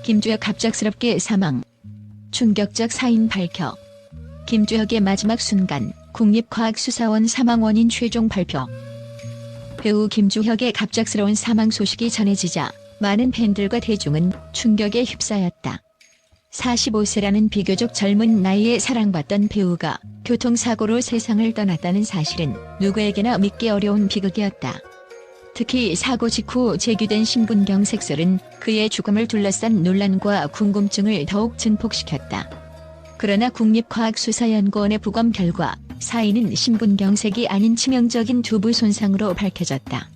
김주혁 갑작스럽게 사망. 충격적 사인 밝혀. 김주혁의 마지막 순간, 국립과학수사원 사망 원인 최종 발표. 배우 김주혁의 갑작스러운 사망 소식이 전해지자 많은 팬들과 대중은 충격에 휩싸였다. 45세라는 비교적 젊은 나이에 사랑받던 배우가 교통사고로 세상을 떠났다는 사실은 누구에게나 믿기 어려운 비극이었다. 특히 사고 직후 제기된 신분경색설은 그의 죽음을 둘러싼 논란과 궁금증을 더욱 증폭시켰다. 그러나 국립과학수사연구원의 부검 결과 사인은 신분경색이 아닌 치명적인 두부 손상으로 밝혀졌다.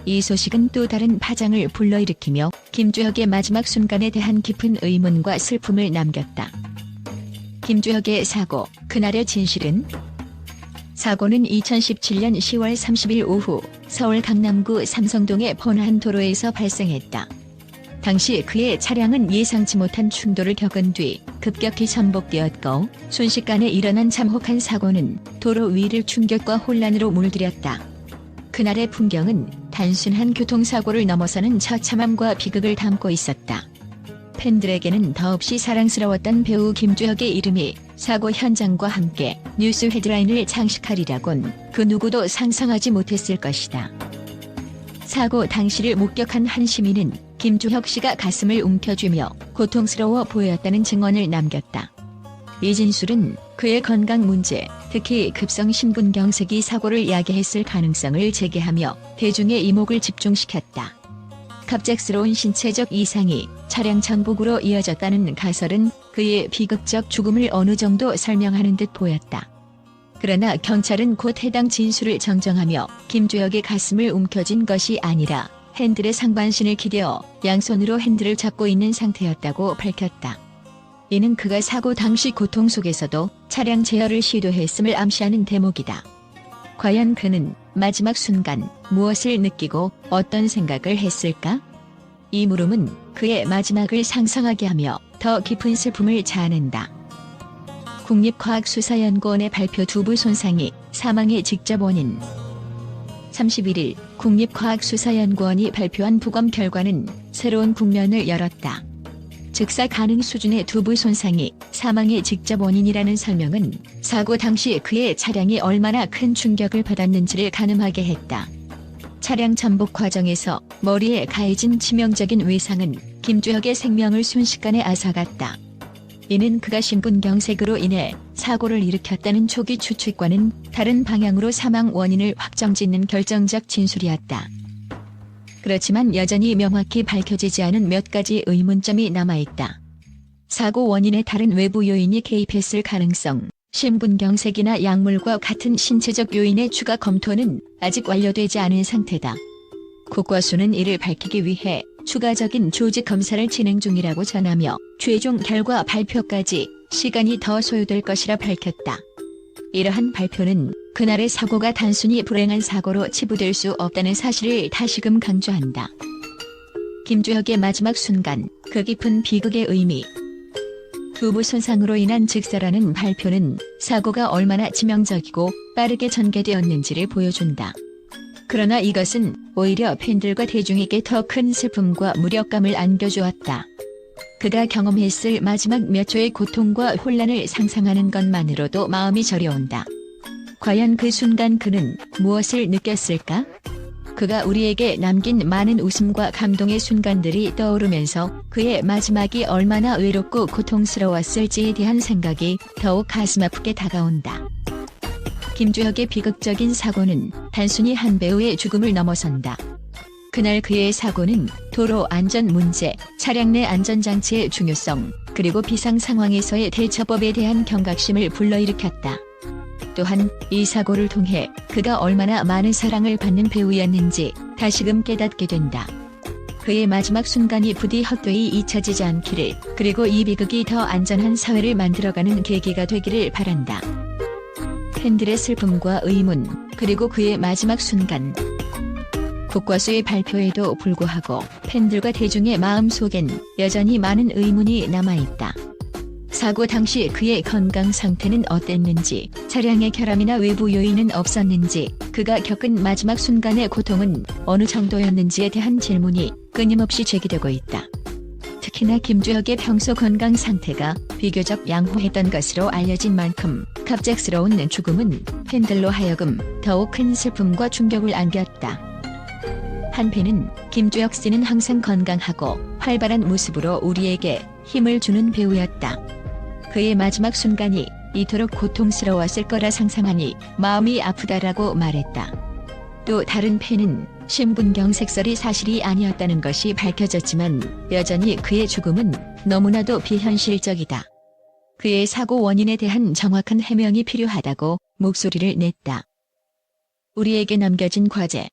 이 소식은 또 다른 파장을 불러일으키며 김주혁의 마지막 순간에 대한 깊은 의문과 슬픔을 남겼다. 김주혁의 사고, 그날의 진실은? 사고는 2017년 10월 30일 오후 서울 강남구 삼성동의 번화한 도로에서 발생했다. 당시 그의 차량은 예상치 못한 충돌을 겪은 뒤 급격히 전복되었고 순식간에 일어난 참혹한 사고는 도로 위를 충격과 혼란으로 물들였다. 그날의 풍경은 단순한 교통사고를 넘어서는 처참함과 비극을 담고 있었다. 팬들에게는 더없이 사랑스러웠던 배우 김주혁의 이름이 사고 현장과 함께 뉴스 헤드라인을 장식하리라곤 그 누구도 상상하지 못했을 것이다. 사고 당시를 목격한 한 시민은 김주혁 씨가 가슴을 움켜쥐며 고통스러워 보였다는 증언을 남겼다. 이 진술은 그의 건강 문제, 특히 급성 신분경색이 사고를 야기했을 가능성을 제기하며 대중의 이목을 집중시켰다. 갑작스러운 신체적 이상이 차량 전복으로 이어졌다는 가설은 그의 비극적 죽음을 어느 정도 설명하는 듯 보였다. 그러나 경찰은 곧 해당 진술을 정정하며 김주혁의 가슴을 움켜쥔 것이 아니라 핸들의 상반신을 기대어 양손으로 핸들을 잡고 있는 상태였다고 밝혔다. 이는 그가 사고 당시 고통 속에서도 차량 제어를 시도했음을 암시하는 대목이다. 과연 그는 마지막 순간 무엇을 느끼고 어떤 생각을 했을까? 이 물음은 그의 마지막을 상상하게 하며 더 깊은 슬픔을 자아낸다. 국립과학수사연구원의 발표 두부 손상이 사망의 직접 원인. 31일 국립과학수사연구원이 발표한 부검 결과는 새로운 국면을 열었다. 즉사 가능 수준의 두부 손상이 사망의 직접 원인이라는 설명은 사고 당시 그의 차량이 얼마나 큰 충격을 받았는지를 가늠하게 했다. 차량 전복 과정에서 머리에 가해진 치명적인 외상은 김주혁의 생명을 순식간에 앗아갔다. 이는 그가 신분경색으로 인해 사고를 일으켰다는 초기 추측과는 다른 방향으로 사망 원인을 확정짓는 결정적 진술이었다. 그렇지만 여전히 명확히 밝혀지지 않은 몇 가지 의문점이 남아있다. 사고 원인에 다른 외부 요인이 개입했을 가능성, 신분경색이나 약물과 같은 신체적 요인의 추가 검토는 아직 완료되지 않은 상태다. 국과수는 이를 밝히기 위해 추가적인 조직 검사를 진행 중이라고 전하며 최종 결과 발표까지 시간이 더 소요될 것이라 밝혔다. 이러한 발표는 그날의 사고가 단순히 불행한 사고로 치부될 수 없다는 사실을 다시금 강조한다. 김주혁의 마지막 순간, 그 깊은 비극의 의미. 두부 손상으로 인한 직사라는 발표는 사고가 얼마나 치명적이고 빠르게 전개되었는지를 보여준다. 그러나 이것은 오히려 팬들과 대중에게 더 큰 슬픔과 무력감을 안겨주었다. 그가 경험했을 마지막 몇 초의 고통과 혼란을 상상하는 것만으로도 마음이 저려온다. 과연 그 순간 그는 무엇을 느꼈을까? 그가 우리에게 남긴 많은 웃음과 감동의 순간들이 떠오르면서 그의 마지막이 얼마나 외롭고 고통스러웠을지에 대한 생각이 더욱 가슴 아프게 다가온다. 김주혁의 비극적인 사고는 단순히 한 배우의 죽음을 넘어선다. 그날 그의 사고는 도로 안전 문제, 차량 내 안전장치의 중요성, 그리고 비상 상황에서의 대처법에 대한 경각심을 불러일으켰다. 또한 이 사고를 통해 그가 얼마나 많은 사랑을 받는 배우였는지 다시금 깨닫게 된다. 그의 마지막 순간이 부디 헛되이 잊혀지지 않기를, 그리고 이 비극이 더 안전한 사회를 만들어가는 계기가 되기를 바란다. 팬들의 슬픔과 의문, 그리고 그의 마지막 순간. 국과수의 발표에도 불구하고 팬들과 대중의 마음속엔 여전히 많은 의문이 남아있다. 사고 당시 그의 건강 상태는 어땠는지, 차량의 결함이나 외부 요인은 없었는지, 그가 겪은 마지막 순간의 고통은 어느 정도였는지에 대한 질문이 끊임없이 제기되고 있다. 특히나 김주혁의 평소 건강 상태가 비교적 양호했던 것으로 알려진 만큼 갑작스러운 죽음은 팬들로 하여금 더욱 큰 슬픔과 충격을 안겼다. 한편은 김주혁 씨는 항상 건강하고 활발한 모습으로 우리에게 힘을 주는 배우였다. 그의 마지막 순간이 이토록 고통스러웠을 거라 상상하니 마음이 아프다라고 말했다. 또 다른 팬은 심근경색설이 사실이 아니었다는 것이 밝혀졌지만 여전히 그의 죽음은 너무나도 비현실적이다. 그의 사고 원인에 대한 정확한 해명이 필요하다고 목소리를 냈다. 우리에게 남겨진 과제.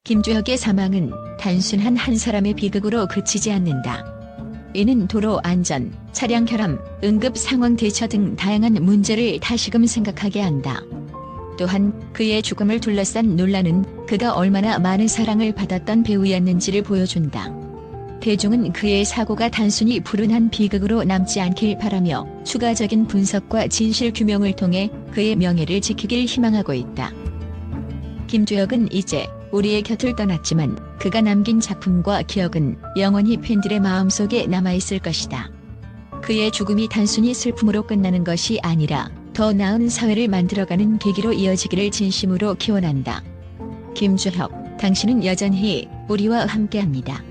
김주혁의 사망은 단순한 한 사람의 비극으로 그치지 않는다. 이는 도로 안전, 차량 혈암, 응급 상황 대처 등 다양한 문제를 다시금 생각하게 한다. 또한 그의 죽음을 둘러싼 논란은 그가 얼마나 많은 사랑을 받았던 배우였는지를 보여준다. 대중은 그의 사고가 단순히 불운한 비극으로 남지 않길 바라며 추가적인 분석과 진실 규명을 통해 그의 명예를 지키길 희망하고 있다. 김주혁은 이제 우리의 곁을 떠났지만 그가 남긴 작품과 기억은 영원히 팬들의 마음속에 남아있을 것이다. 그의 죽음이 단순히 슬픔으로 끝나는 것이 아니라 더 나은 사회를 만들어가는 계기로 이어지기를 진심으로 기원한다. 김주혁, 당신은 여전히 우리와 함께합니다.